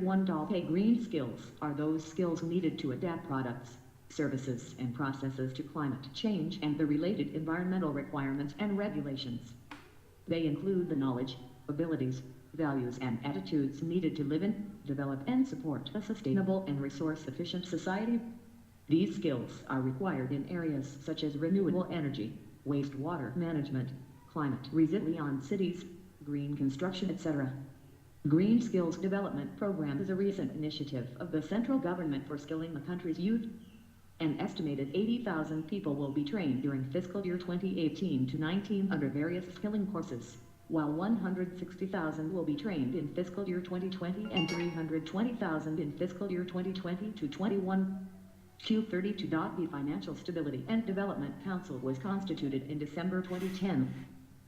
1. A green skills are those skills needed to adapt products, services, and processes to climate change and the related environmental requirements and regulations. They include the knowledge, abilities, values, and attitudes needed to live in, develop, and support a sustainable and resource-efficient society. These skills are required in areas such as renewable energy, wastewater management, climate resilience cities, green construction, etc. Green Skills Development Program is a recent initiative of the central government for skilling the country's youth. An estimated 80,000 people will be trained during fiscal year 2018 to 19 under various skilling courses, while 160,000 will be trained in fiscal year 2020 and 320,000 in fiscal year 2020 to 21. Q32. The Financial Stability and Development Council was constituted in December 2010.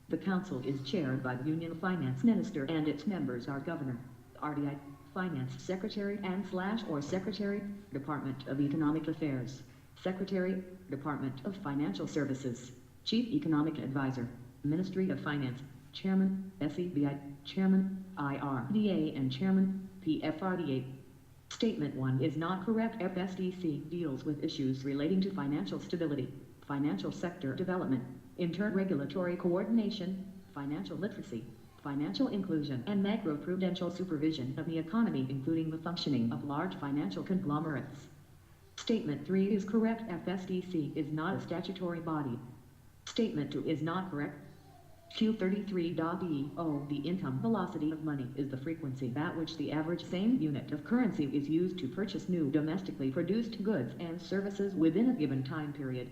The council is chaired by the Union Finance Minister and its members are Governor, RDI, Finance Secretary and/or Secretary, Department of Economic Affairs, Secretary, Department of Financial Services, Chief Economic Advisor, Ministry of Finance, Chairman, SEBI, Chairman, IRDA and Chairman, PFRDA. Statement 1 is not correct. FSDC deals with issues relating to financial stability, financial sector development, inter-regulatory coordination, financial literacy, financial inclusion, and macro-prudential supervision of the economy, including the functioning of large financial conglomerates. Statement 3 is correct. FSDC is not a statutory body. Statement 2 is not correct. Q33.EO. The income velocity of money is the frequency at which the average same unit of currency is used to purchase new domestically produced goods and services within a given time period.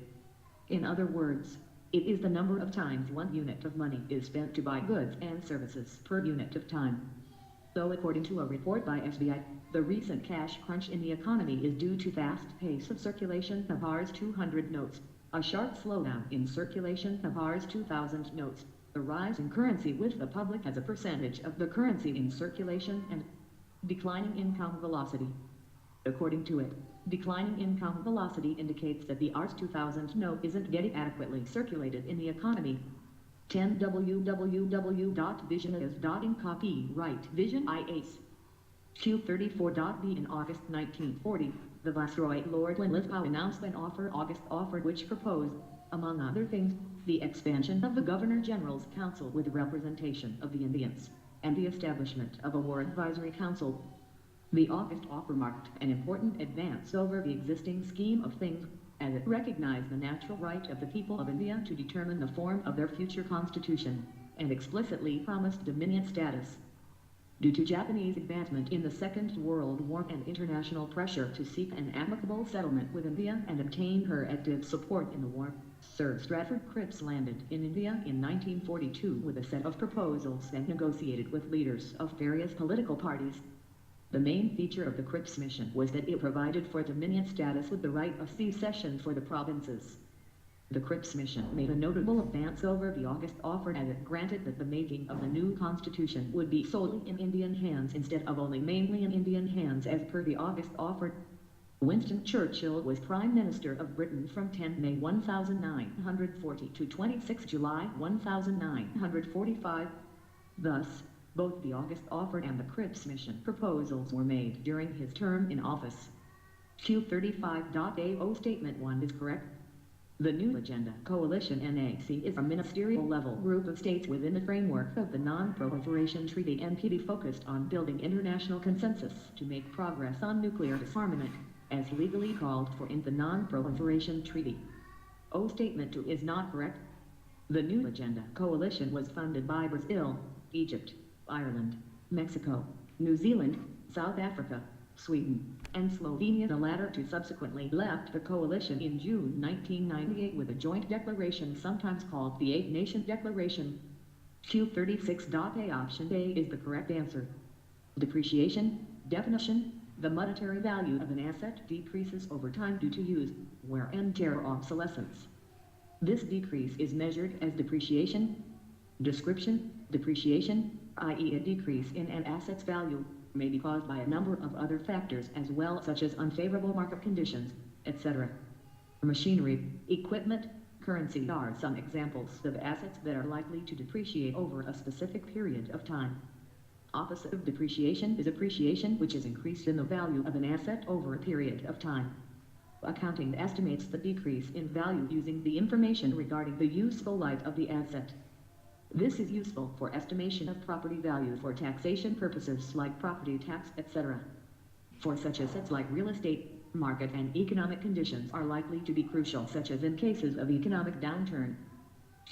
In other words, it is the number of times one unit of money is spent to buy goods and services per unit of time. Though according to a report by SBI, the recent cash crunch in the economy is due to fast pace of circulation of Rs 200 notes, a sharp slowdown in circulation of Rs 2000 notes, the rise in currency with the public as a percentage of the currency in circulation, and declining income velocity. According to it, declining income velocity indicates that the Rs 2000 note isn't getting adequately circulated in the economy. 10 www.visionis.in copyright Vision IAS. Q34.B. In August 1940, the Viceroy Lord Linlithgow announced an offer which proposed, among other things, the expansion of the Governor-General's Council with representation of the Indians, and the establishment of a War Advisory Council. The August offer marked an important advance over the existing scheme of things, as it recognized the natural right of the people of India to determine the form of their future constitution, and explicitly promised dominion status. Due to Japanese advancement in the Second World War and international pressure to seek an amicable settlement with India and obtain her active support in the war, Sir Stratford Cripps landed in India in 1942 with a set of proposals and negotiated with leaders of various political parties. The main feature of the Cripps mission was that it provided for dominion status with the right of secession for the provinces. The Cripps mission made a notable advance over the August offer as it granted that the making of the new constitution would be solely in Indian hands instead of only mainly in Indian hands as per the August offer. Winston Churchill was Prime Minister of Britain from 10 May 1940 to 26 July 1945. Thus, both the August offer and the Cripps mission proposals were made during his term in office. Q35.AO. Statement 1 is correct. The New Agenda Coalition NAC is a ministerial-level group of states within the framework of the Non-Proliferation Treaty NPT focused on building international consensus to make progress on nuclear disarmament, as legally called for in the Non-Proliferation Treaty. O. Statement 2 is not correct. The New Agenda Coalition was funded by Brazil, Egypt, Ireland, Mexico, New Zealand, South Africa, Sweden, and Slovenia. The latter two subsequently left the coalition in June 1998 with a joint declaration sometimes called the Eight-Nation Declaration. Q36.A. Option A is the correct answer. Depreciation. Definition. The monetary value of an asset decreases over time due to use, wear and tear or obsolescence. This decrease is measured as depreciation. Description. Depreciation, i.e. a decrease in an asset's value, may be caused by a number of other factors as well, such as unfavorable market conditions, etc. Machinery, equipment, currency are some examples of assets that are likely to depreciate over a specific period of time. Opposite of depreciation is appreciation, which is increased in the value of an asset over a period of time. Accounting estimates the decrease in value using the information regarding the useful life of the asset. This is useful for estimation of property value for taxation purposes like property tax, etc. For such assets like real estate, market and economic conditions are likely to be crucial, such as in cases of economic downturn.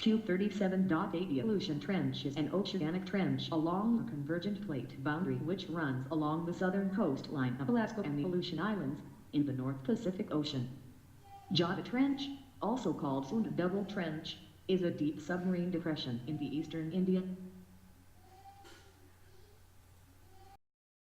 Q37.8 Aleutian Trench is an oceanic trench along a convergent plate boundary which runs along the southern coastline of Alaska and the Aleutian Islands in the North Pacific Ocean. Java Trench, also called Sunda Double Trench, is a deep submarine depression in the eastern Indian